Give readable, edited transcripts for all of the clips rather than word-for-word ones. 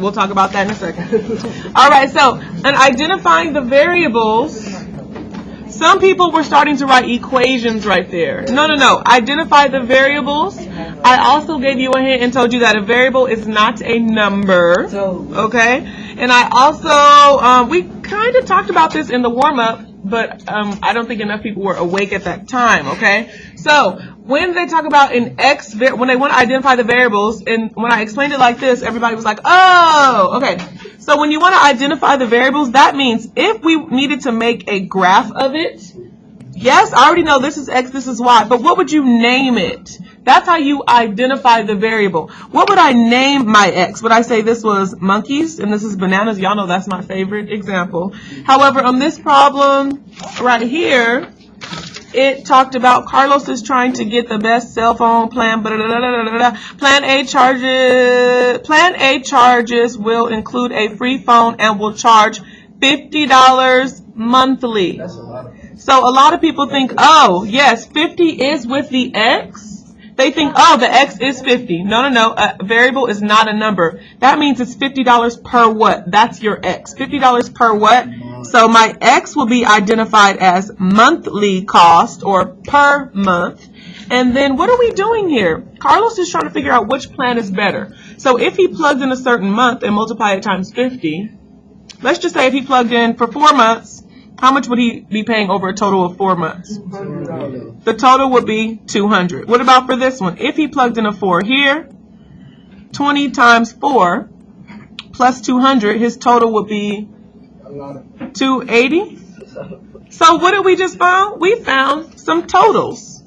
We'll talk about that in a second. All right, so in identifying the variables, some people were starting to write equations right there. No. Identify the variables. I also gave you a hint and told you that a variable is not a number. Okay? And I also, we kind of talked about this in the warm-up, but I don't think enough people were awake at that time. Okay? So when they talk about an X, when they want to identify the variables, and when I explained it like this, everybody was like, oh, okay. So when you want to identify the variables, that means if we needed to make a graph of it, yes, I already know this is X, this is Y, but what would you name it? That's how you identify the variable. What would I name my X? Would I say this was monkeys and this is bananas? Y'all know that's my favorite example. However, on this problem right here, it talked about Carlos is trying to get the best cell phone plan. Plan A charges will include a free phone and will charge $50 monthly. So a lot of people think, oh, yes, 50 is with the X. They think, oh, the X is 50. No. A variable is not a number. That means it's $50 per what? That's your X. $50 per what? So my X will be identified as monthly cost or per month. And then what are we doing here? Carlos is trying to figure out which plan is better. So if he plugged in a certain month and multiplied it times 50, let's just say if he plugged in for 4 months, how much would he be paying over a total of 4 months? The total would be $200. What about for this one? If he plugged in a 4 here, 20 times 4 plus 200, his total would be 280. So what did we just find? We found some totals.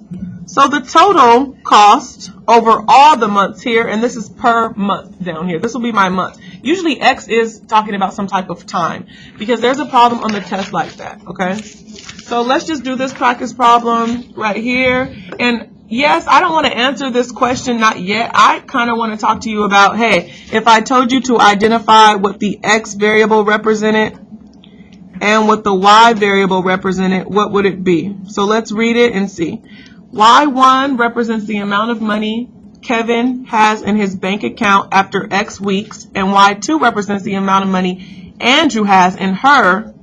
So the total cost over all the months here, and this is per month down here. This will be my month. Usually X is talking about some type of time because there's a problem on the test like that, okay? So let's just do this practice problem right here. And yes, I don't want to answer this question, not yet. I kind of want to talk to you about, hey, if I told you to identify what the X variable represented and what the Y variable represented, what would it be? So let's read it and see. Y1 represents the amount of money Kevin has in his bank account after X weeks, and Y2 represents the amount of money Andrew has in her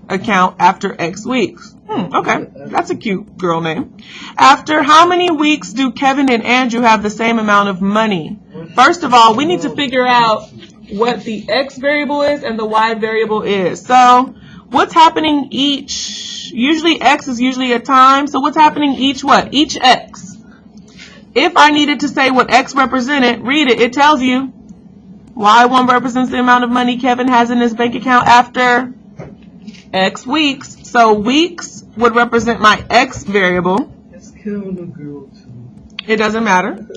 account after X weeks. Okay, that's a cute girl name. After how many weeks do Kevin and Andrew have the same amount of money? First of all, we need to figure out what the X variable is and the Y variable is. So what's happening each? Usually X is usually a time. So what's happening each what? Each X. If I needed to say what X represented, read it. It tells you Y1 represents the amount of money Kevin has in his bank account after X weeks. So weeks would represent my X variable. It doesn't matter.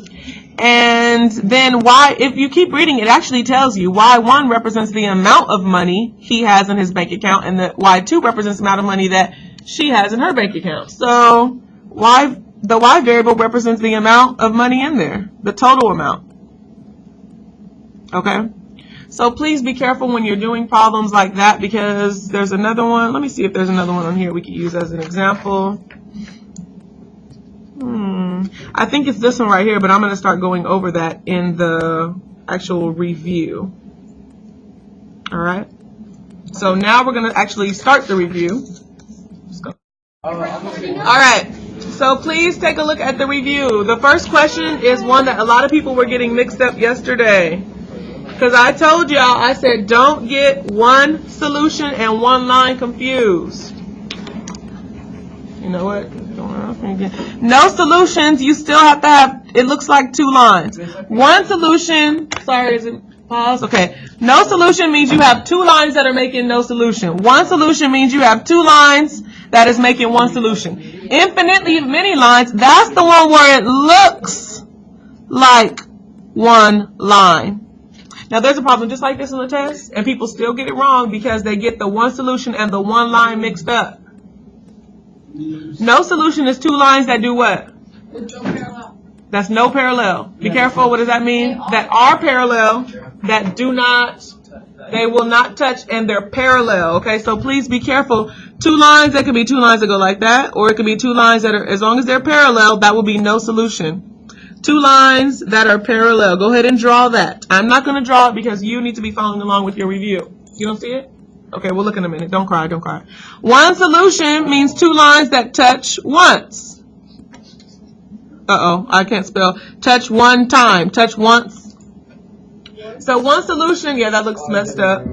And then Y, if you keep reading, it actually tells you Y1 represents the amount of money he has in his bank account, and the Y2 represents the amount of money that she has in her bank account. So the Y variable represents the amount of money in there, the total amount. Okay? So please be careful when you're doing problems like that, because there's another one. Let me see if there's another one on here we could use as an example. I think it's this one right here, but I'm going to start going over that in the actual review. All right? So now we're going to actually start the review. All right. So please take a look at the review. The first question is one that a lot of people were getting mixed up yesterday. Because I told y'all, I said don't get one solution and one line confused. You know what? No solutions, you still have to have, it looks like 2 lines. One solution, sorry, is it pause? Okay. No solution means you have 2 lines that are making no solution. One solution means you have 2 lines that is making one solution. Infinitely many lines, that's the one where it looks like one line. Now there's a problem just like this in the test, and people still get it wrong because they get the one solution and the one line mixed up. No solution is 2 lines that do what? That's no parallel. Be careful. What does that mean? That are parallel, that do not, they will not touch, and they're parallel. Okay, so please be careful. 2 lines, that could be 2 lines that go like that, or it could be 2 lines that are, as long as they're parallel, that will be no solution. Two lines that are parallel. Go ahead and draw that. I'm not going to draw it because you need to be following along with your review. You don't see it? Okay, we'll look in a minute. Don't cry, don't cry. One solution means two lines that touch once. Uh-oh, I can't spell. Touch one time. Touch once. So one solution, yeah, that looks messed up.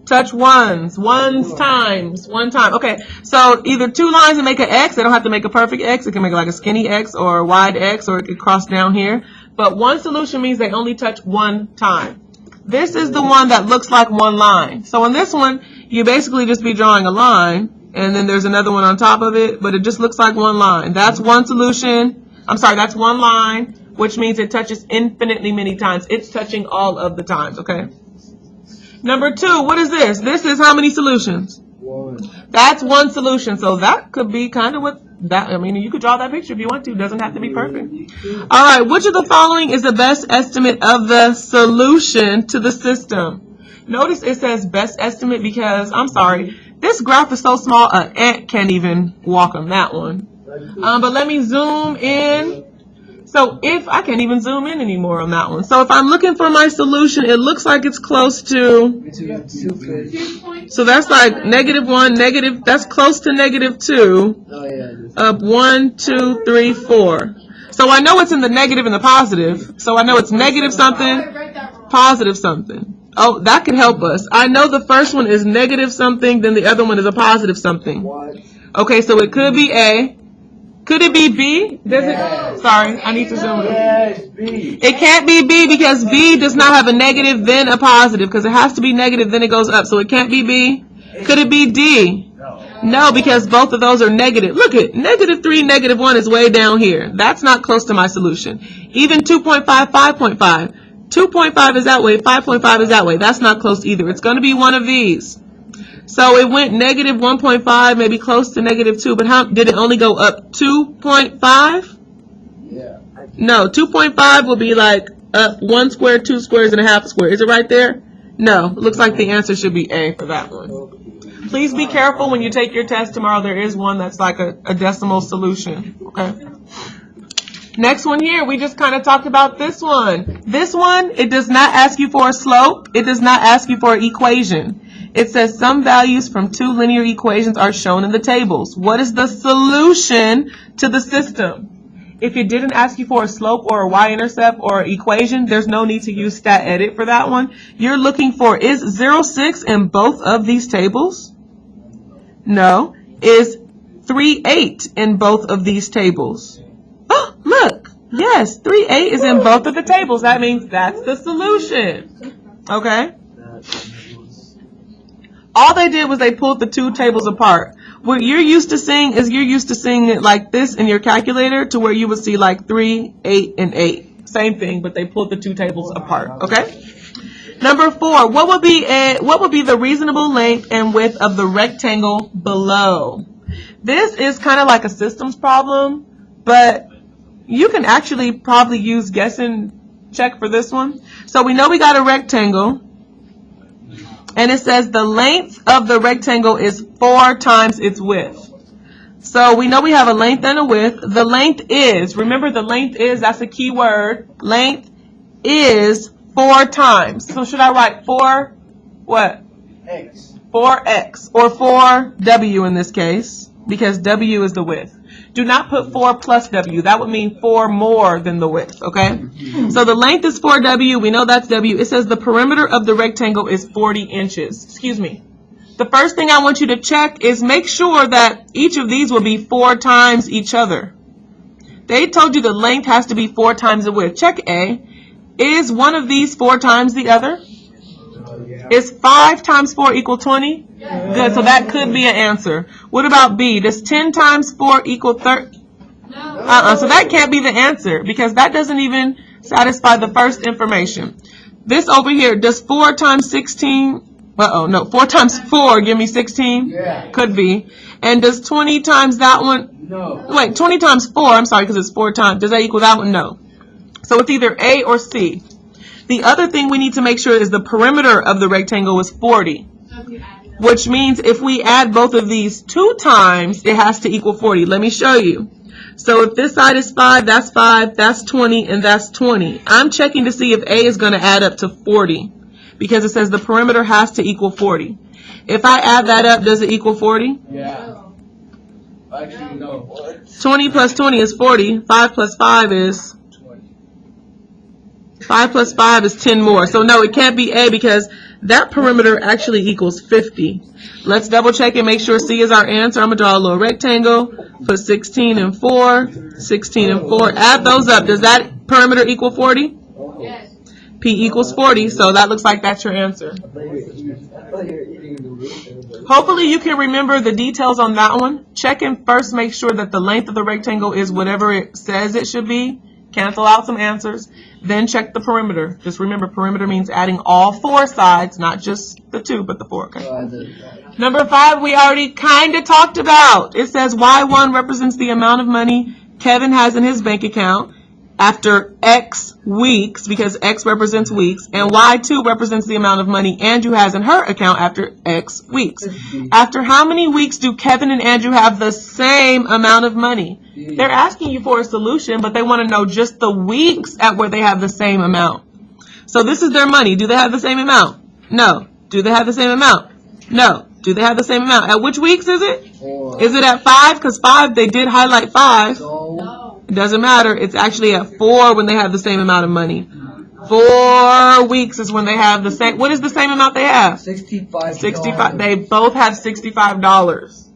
Touch ones times, one time. Okay, so either two lines that make an X, they don't have to make a perfect X. It can make like a skinny X or a wide X, or it could cross down here. But one solution means they only touch one time. This is the one that looks like one line. So in this one, you basically just be drawing a line, and then there's another one on top of it, but it just looks like one line. That's one solution. I'm sorry, that's one line, which means it touches infinitely many times. It's touching all of the times, okay? Number two, what is this? This is how many solutions? One. That's one solution. So that could be kind of what that, I mean, you could draw that picture if you want to. It doesn't have to be perfect. All right, which of the following is the best estimate of the solution to the system? Notice it says best estimate because, I'm sorry, this graph is so small, an ant can't even walk on that one. But let me zoom in. So if I can't even zoom in anymore on that one. So if I'm looking for my solution, it looks like it's close to, so that's like -1, negative, that's close to -2, up 1, 2, 3, 4. So I know it's in the negative and the positive. So I know it's negative something, positive something. Oh, that could help us. I know the first one is negative something, then the other one is a positive something. Okay, so it could be A. Could it be B? Does it? Sorry, I need to zoom in. It can't be B because B does not have a negative then a positive because it has to be negative then it goes up. So it can't be B. Could it be D? No, because both of those are negative. Look at -3, -1 is way down here. That's not close to my solution. Even 2.5, 5.5. 2.5 is that way. 5.5 is that way. That's not close either. It's going to be one of these. So it went -1.5, maybe close to -2, but how did it only go up 2.5? Yeah. No, 2.5 will be like up 1 square, 2 squares, and a half a square. Is it right there? No, it looks like the answer should be A for that one. Please be careful when you take your test tomorrow. There is one that's like a decimal solution, okay? Next one here, we just kind of talked about this one. This one, it does not ask you for a slope. It does not ask you for an equation. It says some values from two linear equations are shown in the tables. What is the solution to the system? If it didn't ask you for a slope or a y-intercept or equation, there's no need to use stat edit for that one. You're looking for, is 0, 6 in both of these tables? No. Is 3, 8 in both of these tables? Oh, look. Yes, 3, 8 is in both of the tables. That means that's the solution. Okay? All they did was they pulled the two tables apart. What you're used to seeing is you're used to seeing it like this in your calculator to where you would see like 3, 8, and 8. Same thing, but they pulled the two tables apart. Okay? Number 4, what would be the reasonable length and width of the rectangle below? This is kind of like a systems problem, but you can actually probably use guess and check for this one. So we know we got a rectangle. And it says the length of the rectangle is 4 times its width. So we know we have a length and a width. The length is, remember the length is, that's a key word. Length is 4 times. So should I write 4 what? X. 4x or 4w in this case because w is the width. Do not put 4 plus w. That would mean 4 more than the width, okay? So the length is 4w. We know that's w. It says the perimeter of the rectangle is 40 inches. Excuse me. The first thing I want you to check is make sure that each of these will be 4 times each other. They told you the length has to be 4 times the width. Check A. Is one of these 4 times the other? Is 5 times 4 equal 20? Good, so that could be an answer. What about B? Does 10 times 4 equal 30? So that can't be the answer because that doesn't even satisfy the first information. This over here, does 4 times 16, 4 times 4 give me 16? Yeah. Could be. And does 20 times that one? No. Wait, 20 times 4, I'm sorry, because it's 4 times. Does that equal that one? No. So it's either A or C. The other thing we need to make sure is the perimeter of the rectangle is 40. Which means if we add both of these 2 times, it has to equal 40. Let me show you. So if this side is 5, that's 20, and that's 20. I'm checking to see if A is going to add up to 40 because it says the perimeter has to equal 40. If I add that up, does it equal 40? Yeah. Actually, no. 20 plus 20 is 40. 5 plus 5 is 5 plus 5 is 10 more. So no, it can't be A because that perimeter actually equals 50. Let's double check and make sure C is our answer. I'm going to draw a little rectangle, put 16 and 4, 16 and 4. Add those up. Does that perimeter equal 40? Yes. P equals 40, so that looks like that's your answer. Hopefully you can remember the details on that one. Check and first make sure that the length of the rectangle is whatever it says it should be. Cancel out some answers. Then check the perimeter. Just remember, perimeter means adding all 4 sides, not just the 2, but the 4. Okay? Number 5, we already kind of talked about. It says Y1 represents the amount of money Kevin has in his bank account after X weeks, because X represents weeks, and Y2 represents the amount of money Andrew has in her account after X weeks. After how many weeks do Kevin and Andrew have the same amount of money? They're asking you for a solution, but they want to know just the weeks at where they have the same amount. So this is their money. Do they have the same amount? No. Do they have the same amount? No. Do they have the same amount? At which weeks is it? 4. Is it at 5? Because 5, they did highlight 5. No. It doesn't matter. It's actually at 4 when they have the same amount of money. 4 weeks is when they have the same. What is the same amount they have? $65. 65. They both have $65.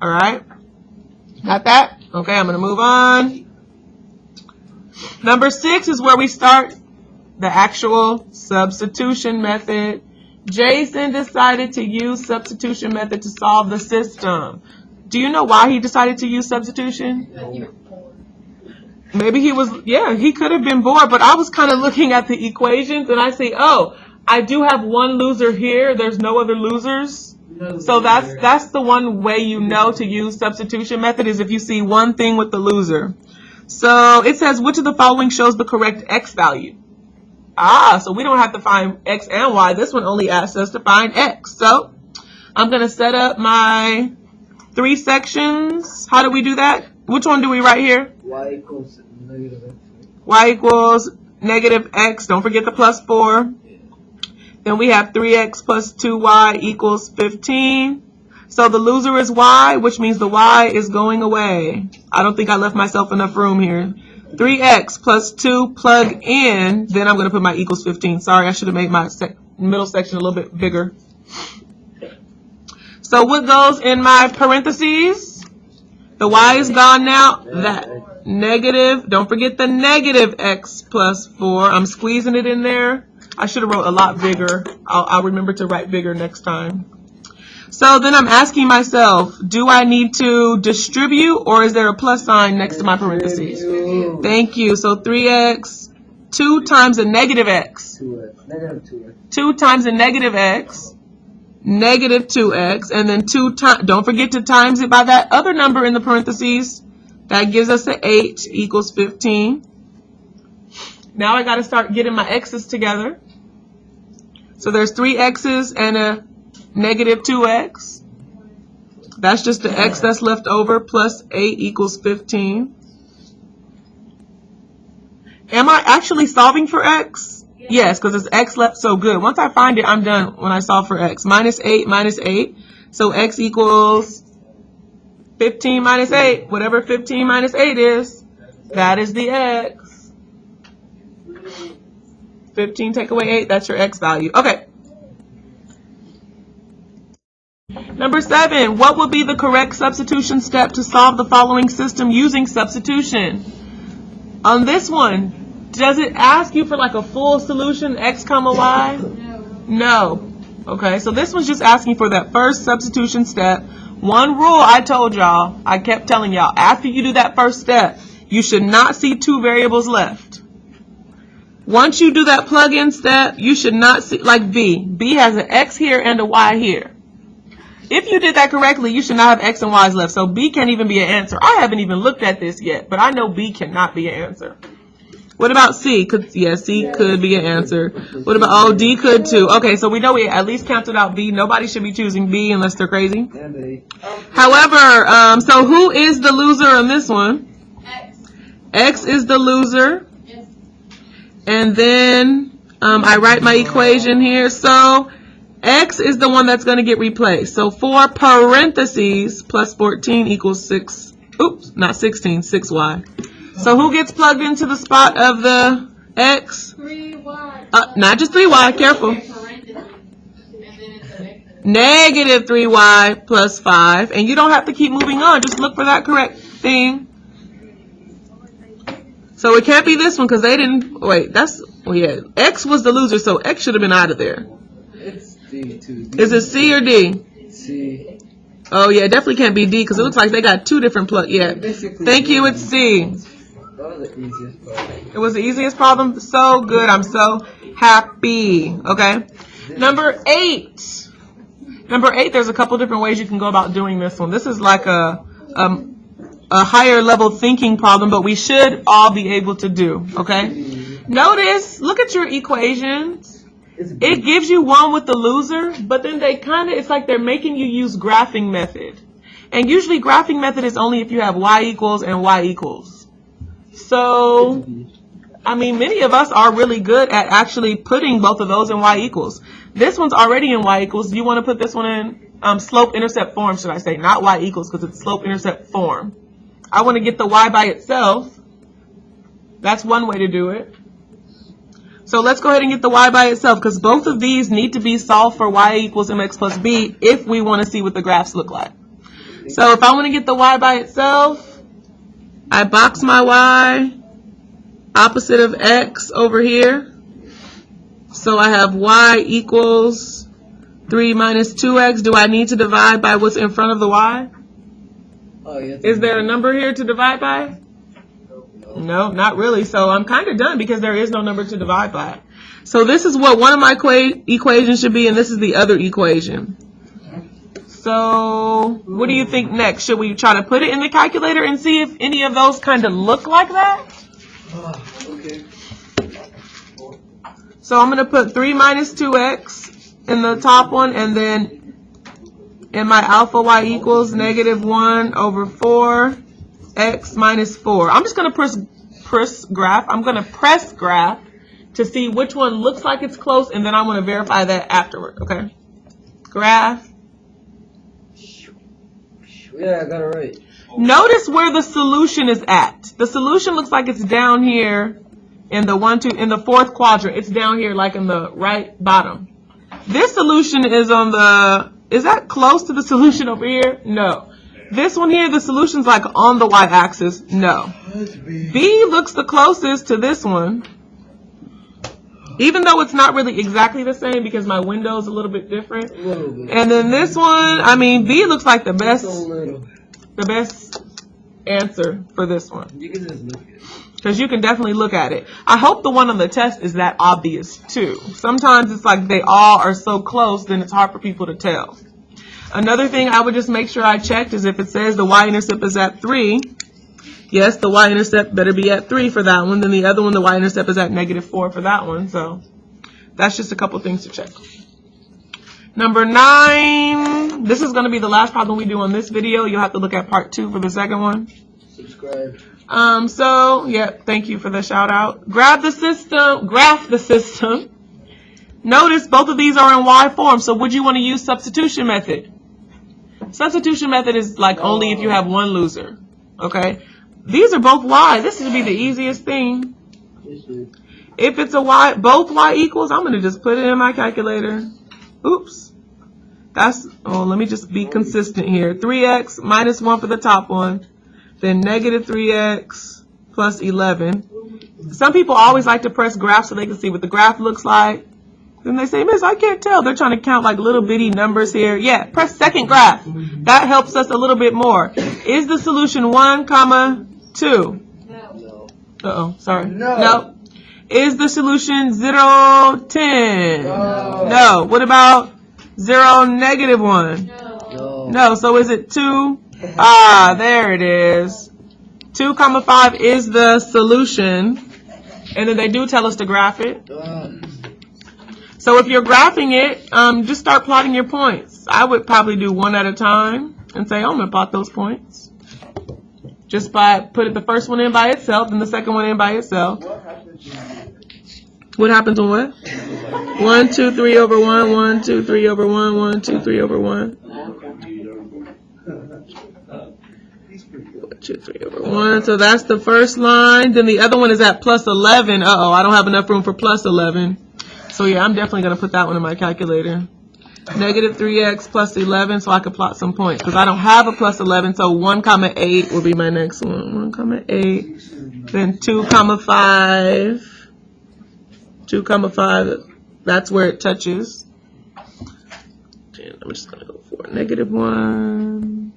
All right? Got that? Okay, I'm going to move on. Number 6 is where we start the actual substitution method. Jason decided to use substitution method to solve the system. Do you know why he decided to use substitution? Maybe he was, yeah, he could have been bored, but I was kind of looking at the equations and I say, oh, I do have one loser here. There's no other losers. So that's the one way you know to use substitution method is if you see one thing with the loser. So it says, which of the following shows the correct X value? So we don't have to find X and Y. This one only asks us to find X. So I'm going to set up my 3 sections. How do we do that? Which one do we write here? Y equals negative X. Y equals negative X. Don't forget the plus 4. Then we have 3X plus 2Y equals 15. So the loser is Y, which means the Y is going away. I don't think I left myself enough room here. 3X plus 2 plug in. Then I'm going to put my equals 15. Sorry, I should have made my middle section a little bit bigger. So what goes in my parentheses? The Y is gone now. That negative. Don't forget the negative X plus 4. I'm squeezing it in there. I should have wrote a lot bigger. I'll remember to write bigger next time. So then I'm asking myself, do I need to distribute or is there a plus sign next to my parentheses? Thank you. So 3X, 2 times a negative X. 2X. Negative 2X. 2 times a negative X. Negative 2X. And then 2 times, don't forget to times it by that other number in the parentheses. That gives us an 8 equals 15. Now I got to start getting my X's together. So there's 3 X's and a negative 2X. That's just the X that's left over plus 8 equals 15. Am I actually solving for X? Yes, because it's X left so good. Once I find it, I'm done when I solve for X. Minus 8 minus 8. So X equals 15 minus 8. Whatever 15 minus 8 is, that is the X. 15 take away 8, that's your X value. Okay. Number 7, what would be the correct substitution step to solve the following system using substitution? On this one, does it ask you for like a full solution, X comma Y? No. Okay, so this one's just asking for that first substitution step. One rule I told y'all, I kept telling y'all, after you do that first step, you should not see 2 variables left. Once you do that plug-in step, you should not see, like B. B has an X here and a Y here. If you did that correctly, you should not have X and Y's left. So B can't even be an answer. I haven't even looked at this yet, but I know B cannot be an answer. What about C? C could be an answer. What about, D could too. Okay, so we know we at least counted out B. Nobody should be choosing B unless they're crazy. However, so who is the loser on this one? X is the loser. And then I write my equation here. So X is the one that's going to get replaced. So 4 parentheses plus 14 equals 6. Oops, not 16, 6y. So who gets plugged into the spot of the X? 3y. Not just 3y, careful. Negative 3y plus 5. And you don't have to keep moving on. Just look for that correct thing. So it can't be this one because they didn't. Wait, yeah. X was the loser, so X should have been out of there. It's D too. Is it C or D? C. Oh, yeah, it definitely can't be D because it looks like they got 2 different plugs. Yeah. Basically, Thank you, it's C. that was the easiest part. It was the easiest problem. So good. I'm so happy. Okay. Number 8. Number 8, there's a couple different ways you can go about doing this one. This is like a higher level thinking problem, but we should all be able to do. Okay. Notice, look at your equations. It gives you one with the loser, but then it's like they're making you use graphing method. And usually graphing method is only if you have y equals and y equals. So, I mean, many of us are really good at actually putting both of those in y equals. This one's already in y equals. You want to put this one in slope-intercept form, should I say, not y equals because it's slope-intercept form. I want to get the y by itself. That's one way to do it. So let's go ahead and get the y by itself because both of these need to be solved for y equals mx plus b if we want to see what the graphs look like. So if I want to get the y by itself, I box my y opposite of x over here. So I have y equals 3 minus 2x. Do I need to divide by what's in front of the y? Oh, yeah. Is there a number here to divide by? No, not really. So I'm kind of done because there is no number to divide by. So this is what one of my equations should be, and this is the other equation. So what do you think next? Should we try to put it in the calculator and see if any of those kind of look like that? Okay. So I'm going to put 3 minus 2x in the top one, and then in my alpha y equals negative 1 over 4 x minus 4. I'm just going to press graph. I'm going to press graph to see which one looks like it's close, and then I want to verify that afterward, okay? Graph. Yeah, I got it right. Notice where the solution is at. The solution looks like it's down here in the in the fourth quadrant. It's down here like in the right bottom. This solution is is that close to the solution over here? No. This one here, the solution's like on the y-axis. No. B looks the closest to this one. Even though it's not really exactly the same because my window's a little bit different. A little bit. And then this one, I mean, B looks like the best answer for this one. You can just look at it. Because you can definitely look at it. I hope the one on the test is that obvious too. Sometimes it's like they all are so close, then it's hard for people to tell. Another thing I would just make sure I checked is if it says the y-intercept is at 3, yes, the y-intercept better be at 3 for that one. Then the other one, the y-intercept is at negative 4 for that one. So that's just a couple things to check. Number 9, this is going to be the last problem we do on this video. You'll have to look at part 2 for the second one. Subscribe. So, yeah, thank you for the shout out. Graph the system. Notice both of these are in y form. So would you want to use substitution method? Substitution method is like only if you have one loser. Okay? These are both y. This would be the easiest thing. If it's a y, both y equals, I'm going to just put it in my calculator. Oops. Let me just be consistent here. 3x minus 1 for the top one. Then negative 3x plus 11. Some people always like to press graph so they can see what the graph looks like. Then they say, Miss, I can't tell. They're trying to count like little bitty numbers here. Yeah, press second graph. That helps us a little bit more. Is the solution 1, 2? No. Uh-oh, sorry. No. Is the solution 0, 10? No. No. What about 0, negative 1? No. No. So is it 2? Ah, there it is. 2, 5 is the solution. And then they do tell us to graph it. So if you're graphing it, just start plotting your points. I would probably do one at a time and say, I'm going to plot those points. just by putting the first one in by itself and the second one in by itself. What happens on what? 1, 2, 3 over 1, 1, 2, 3 over 1, 1, 2, 3 over 1. 2, 3 over 1. So that's the first line. Then the other one is at plus 11. Uh-oh, I don't have enough room for plus 11. So yeah, I'm definitely going to put that one in my calculator. Negative 3x plus 11, so I could plot some points. Because I don't have a plus 11, so 1, 8 will be my next one. 1, 8. Then 2, 5. 2, 5. That's where it touches. And I'm just going to go for negative 1.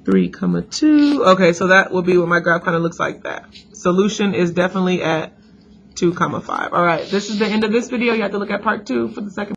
3, 2. Okay, so that will be what my graph kind of looks like that. Solution is definitely at 2, 5. All right, this is the end of this video. You have to look at part 2 for the second.